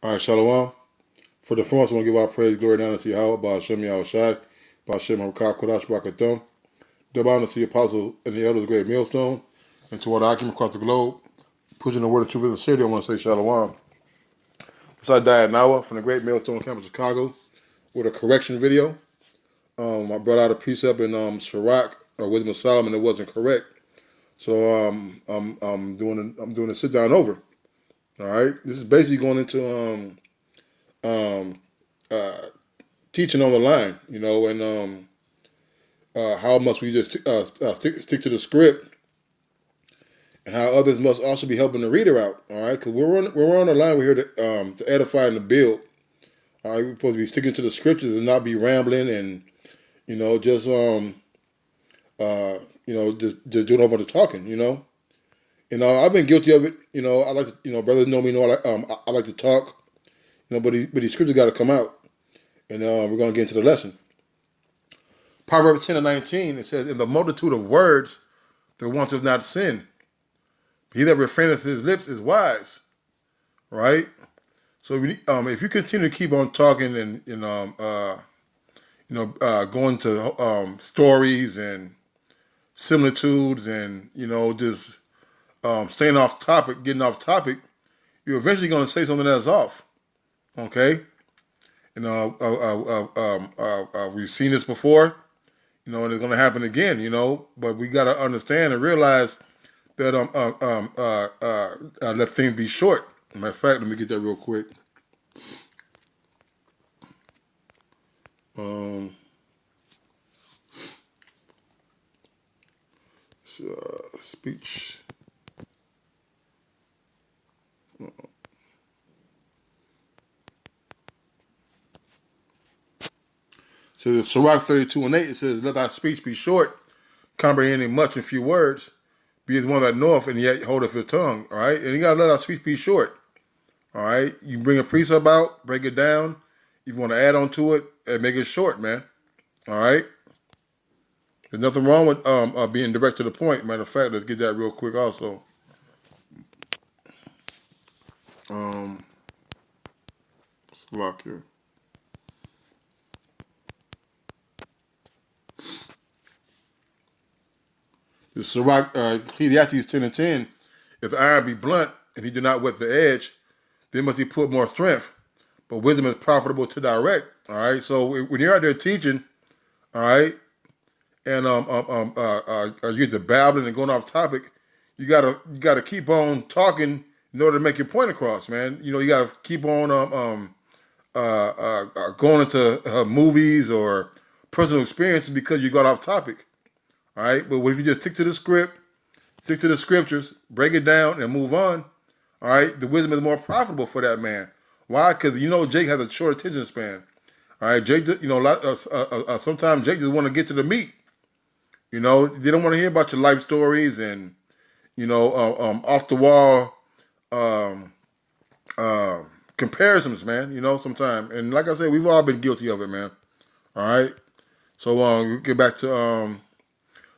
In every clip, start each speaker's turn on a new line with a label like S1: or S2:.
S1: All right, Shalom. For the first, I want to give our praise, glory, and honor to Yahweh, by Hashem Yahushai, by Hashem Hakah Kodash Barakathon. Double honor to the apostles and the elders of the great millstone, and to all the Akim across the globe, pushing the word of truth in the city. I want to say Shalom. Beside Diane Nawa from the great millstone campus, Chicago, with a correction video. I brought out a precept in Sirach or Wisdom of Solomon that wasn't correct, so I'm doing a sit down over. All right, this is basically going into teaching on the line, and how much we just stick to the script, and how others must also be helping the reader out. All right, because we're on the line. We're here to edify and to build. All right, we're supposed to be sticking to the scriptures and not be rambling and just just doing a whole bunch of talking. I've been guilty of it. I like to, brothers know me. I like to talk. But these scriptures got to come out, and we're gonna get into the lesson. Proverbs 10:19, it says, "In the multitude of words, there wanteth not sin. He that refraineth his lips is wise." Right. So if you continue to keep on talking and going to stories and similitudes and just staying off topic, getting off topic, you're eventually going to say something that's off. Okay. We've seen this before. And it's going to happen again. But we got to understand and realize that let things be short. Matter of fact, let me get that real quick. Speech. So the Sirach 32:8, it says, "Let thy speech be short, comprehending much in few words. Be as one that knoweth and yet holdeth his tongue." All right, and you gotta let our speech be short. All right, you bring a precept out, break it down. If you want to add on to it, and make it short, man. All right. There's nothing wrong with being direct to the point. Matter of fact, let's get that real quick also. Let's lock here. The Sirach, Ecclesiastes 10:10. "If the iron be blunt and he do not whet the edge, then must he put more strength. But wisdom is profitable to direct." All right. So when you're out there teaching, all right, and you get to babbling and going off topic, you gotta keep on talking in order to make your point across, man. You gotta keep on going into movies or personal experiences because you got off topic. All right, but if you just stick to the script, stick to the scriptures, break it down, and move on, all right, the wisdom is more profitable for that man. Why? Because Jake has a short attention span. All right, Jake, sometimes Jake just want to get to the meat. They don't want to hear about your life stories and off the wall comparisons, man. Sometimes, and like I said, we've all been guilty of it, man. All right, so we get back to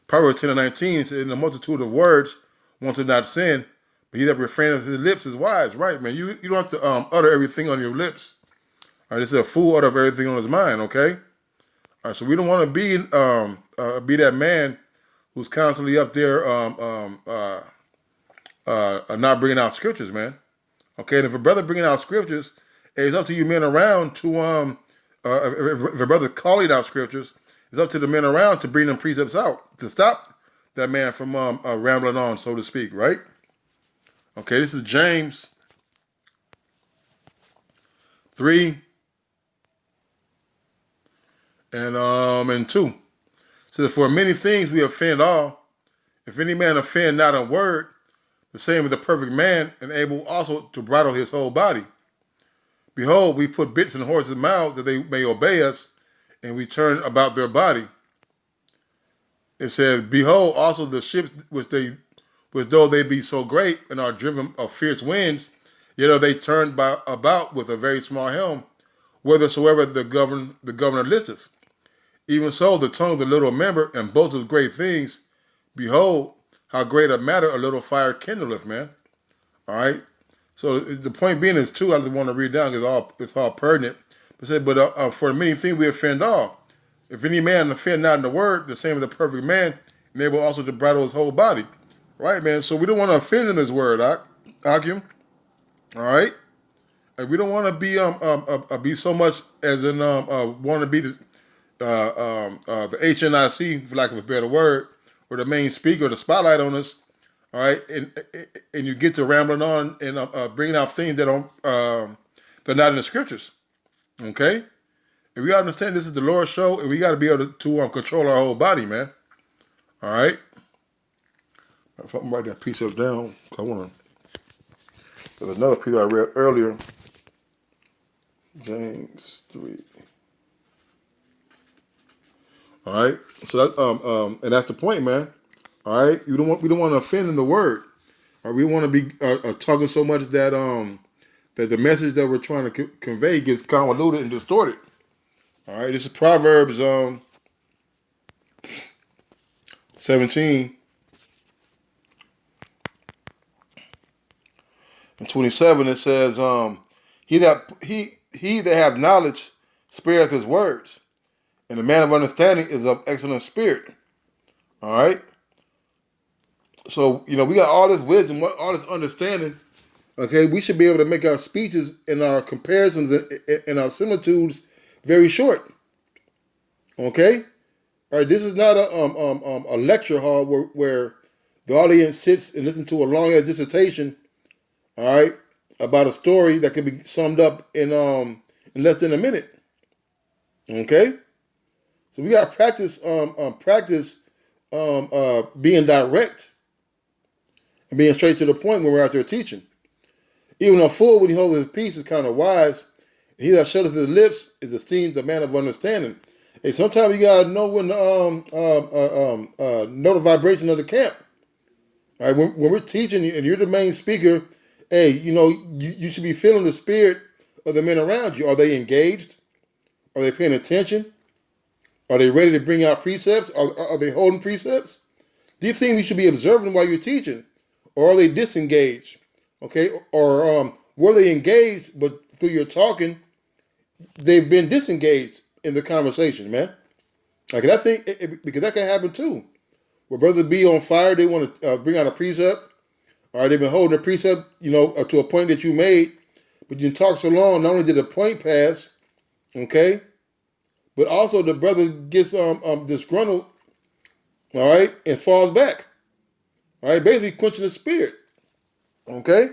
S1: Proverbs 10:19. It says, "In the multitude of words, wanteth not sin, but he that refraineth his lips is wise." Right, man. You don't have to utter everything on your lips. All right, this is a fool utter of everything on his mind. Okay. All right, so we don't want to be that man who's constantly up there not bringing out scriptures, man. Okay, and if a brother bringing out scriptures, it's up to you men around to if a brother calling out scriptures, it's up to the men around to bring them precepts out to stop that man from rambling on, so to speak, right? Okay, this is James 3 and 2. It says, "For many things we offend all. If any man offend not a word, the same is a perfect man, and able also to bridle his whole body. Behold, we put bits in horses' mouths that they may obey us, and we turn about their body." It says, "Behold, also the ships which though they be so great and are driven of fierce winds, yet are they turned about with a very small helm, whithersoever the governor listeth. Even so, the tongue is a little member, and boasteth of great things. Behold, how great a matter a little fire kindleth," man. All right. So the point being is two. I just want to read down because it's all pertinent. But say, but for many things we offend all. If any man offend not in the word, the same as the perfect man, and able also to bridle his whole body. Right, man. So we don't want to offend in this word, Akim. All right. And we don't want to be so much as in want to be the HNIC, for lack of a better word, or the main speaker, the spotlight on us. All right, and you get to rambling on and bringing out things that don't they're not in the scriptures. Okay, and we gotta understand this is the Lord's show, and we got to be able to control our whole body, man. All right. If I can write that piece up down, I want to. There's another piece I read earlier. James 3. All right. So that and that's the point, man. All right. We don't want to offend in the word. All right? We don't want to be talking so much that that the message that we're trying to convey gets convoluted and distorted. All right. This is Proverbs 17 and 27. It says, he that have knowledge spareth his words, and the man of understanding is of excellent spirit. All right. So, we got all this wisdom, all this understanding. Okay. We should be able to make our speeches and our comparisons and our similitudes very short. Okay. All right. This is not a lecture hall where the audience sits and listens to a long ass dissertation. All right. About a story that can be summed up in less than a minute. Okay. So we got to practice being direct and being straight to the point when we're out there teaching. Even a fool, when he holds his peace, is kind of wise. He that shutters his lips is esteemed the man of understanding. Hey, sometimes you gotta know when to know the vibration of the camp. All right, when we're teaching and you're the main speaker, hey, you should be feeling the spirit of the men around you. Are they engaged? Are they paying attention? Are they ready to bring out precepts? Are they holding precepts? These things you should be observing while you're teaching. Or are they disengaged? Okay? Or were they engaged, but through your talking, they've been disengaged in the conversation, man? Like, I think, because that can happen too. Where brothers be on fire, they want to bring out a precept. Or they've been holding a precept, to a point that you made, but you talk so long, not only did the point pass, okay, but also the brother gets disgruntled, all right, and falls back. All right, basically quenching the spirit. Okay?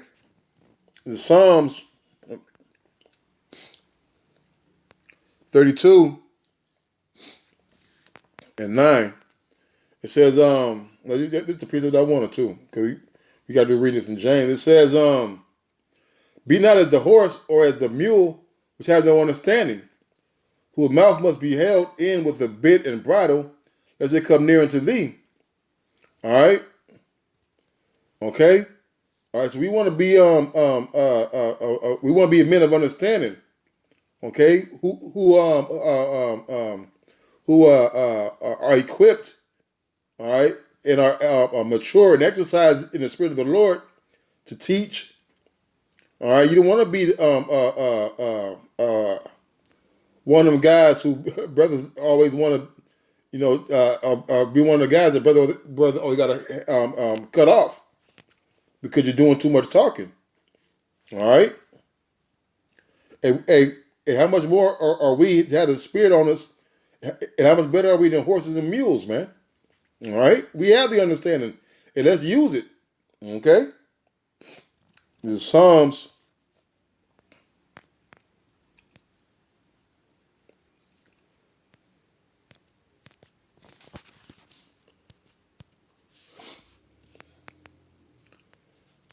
S1: The Psalms 32 and 9. It says, this is the precept I wanted to, because we got to read this in James. It says, be not as the horse or as the mule, which has no understanding, whose mouth must be held in with a bit and bridle, as they come near unto thee. All right? Okay? All right, so we want to be we want to be men of understanding, okay? Who are equipped, all right, and are mature and exercise in the spirit of the Lord to teach. All right, you don't want to be one of them guys who brothers always want to, be one of the guys that brother always got to cut off. Because you're doing too much talking. All right? And how much more are we to have the spirit on us? And how much better are we than horses and mules, man? All right? We have the understanding. And let's use it. Okay? This is Psalms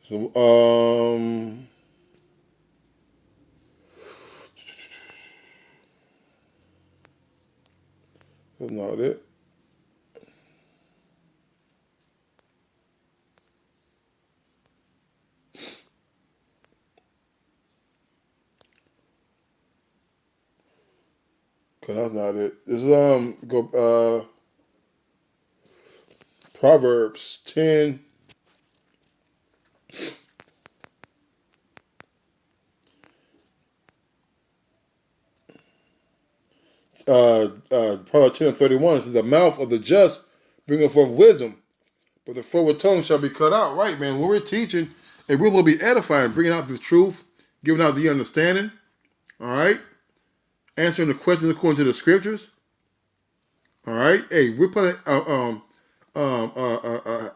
S1: 'Cause that's not it. Cause that's not it. This is Proverbs 10 Proverbs 10:31 says, the mouth of the just bringeth forth wisdom, but the forward tongue shall be cut out. Right, man. When we're teaching, it will be edifying, bringing out the truth, giving out the understanding. All right, answering the questions according to the scriptures. All right. Hey, we're putting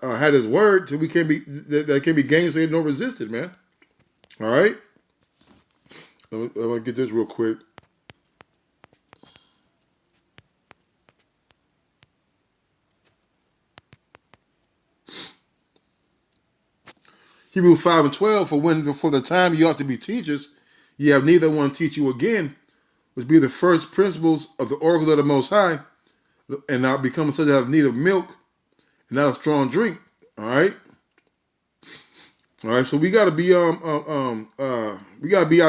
S1: had His word till we can be that can be gainsaid nor resisted, man. All right. Let me get this real quick. Hebrews 5:12, for the time you ought to be teachers, ye have neither one teach you again, which be the first principles of the oracle of the Most High, and now become such that have need of milk and not a strong drink. All right. All right. So we gotta be out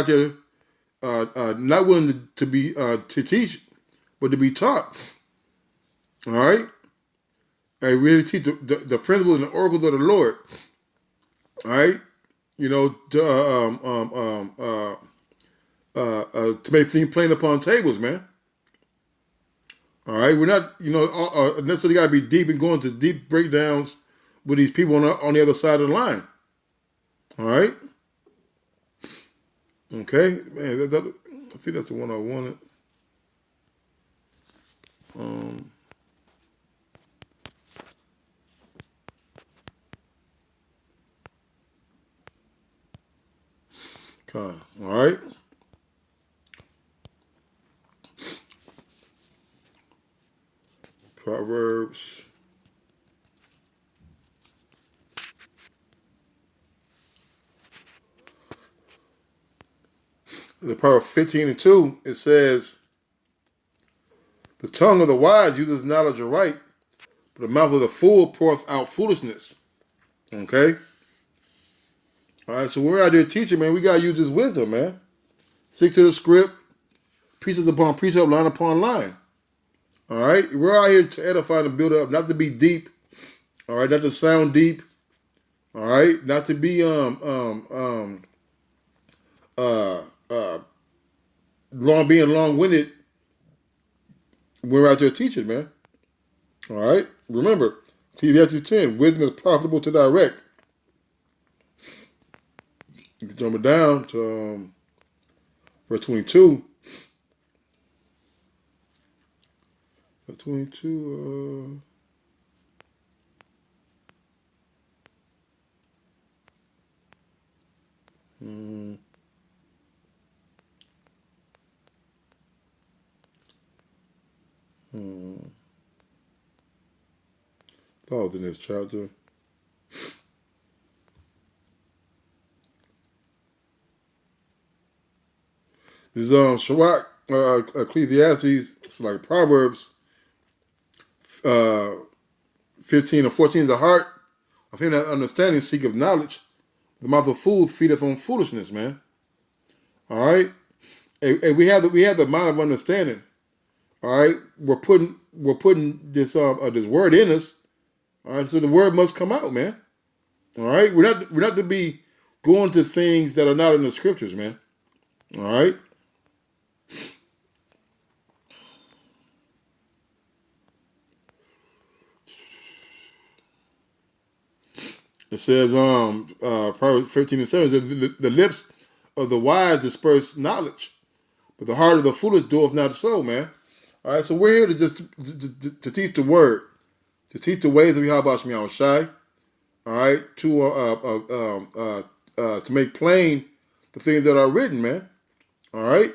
S1: there not willing to be to teach, but to be taught. All right. I really teach the principles and the oracles of the Lord. All right, you know, to make things plain upon tables, man. All right, we're not, necessarily got to be deep and going to deep breakdowns with these people on the other side of the line. All right. Okay, man. I think that's the one I wanted. All right. Proverbs. The Proverbs 15:2, it says, the tongue of the wise uses knowledge aright, but the mouth of the fool poureth out foolishness. Okay? All right, so we're out there teaching, man. We got to use this wisdom, man. Stick to the script, precept upon precept, line upon line. All right? We're out here to edify and build up, not to be deep. All right? Not to sound deep. All right? Not to be long-winded. We're out there teaching, man. All right? Remember, Ecclesiastes 10, wisdom is profitable to direct. You can jump it down to verse 22. Verse 22. Thought in this chapter. This Sirach, Ecclesiastes, it's like Proverbs 15 or 14. The heart of him that understanding seeketh knowledge. The mouth of fools feedeth on foolishness, man. All right, and we have the mind of understanding. All right, we're putting this this word in us. All right, so the word must come out, man. All right, we're not to be going to things that are not in the scriptures, man. All right. It says, Proverbs 15:7 says, the lips of the wise disperse knowledge, but the heart of the foolish doeth not so, man. All right, so we're here to just to teach the word, to teach the ways of Yahweh Shemi Shai. All right, to make plain the things that are written, man. All right,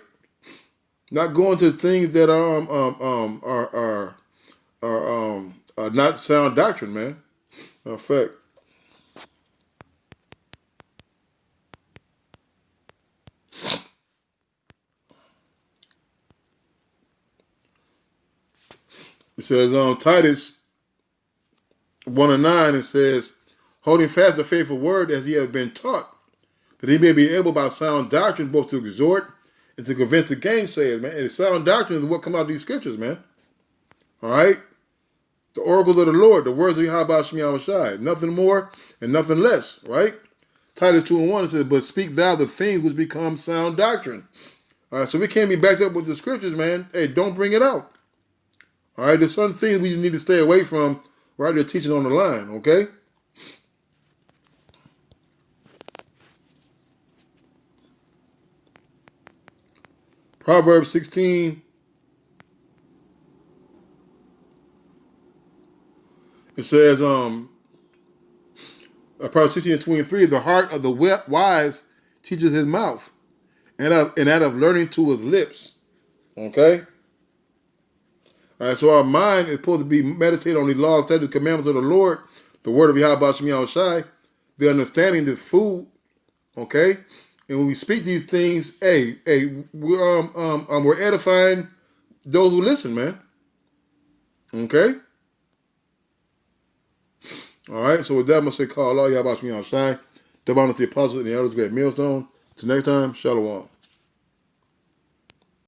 S1: not going to things that are not sound doctrine, man. In fact. It says Titus 1:9, it says, holding fast the faithful word as he has been taught, that he may be able by sound doctrine both to exhort and to convince the gainsayers, man. And sound doctrine is what comes out of these scriptures, man. All right? The oracles of the Lord, the words of Yahweh Shemi Shai, nothing more and nothing less, right? Titus 2:1 says, but speak thou the things which become sound doctrine. All right, so we can't be backed up with the scriptures, man. Hey, don't bring it out. All right, there's certain things we need to stay away from right there teaching on the line, okay? Proverbs 16, it says, Proverbs 16 and 23, the heart of the wise teaches his mouth, and that of learning to his lips, okay? All right, so our mind is supposed to be meditated on the laws, statutes, commandments of the Lord, the word of Yahweh Shem Yahushai, the understanding this food, okay? And when we speak these things, we're edifying those who listen, man. Okay? All right, so with that, I'm going to say, call Allah Yahweh Shem Yahushai, the bounty of the apostles and the elders, great millstone. Till next time, Shalom.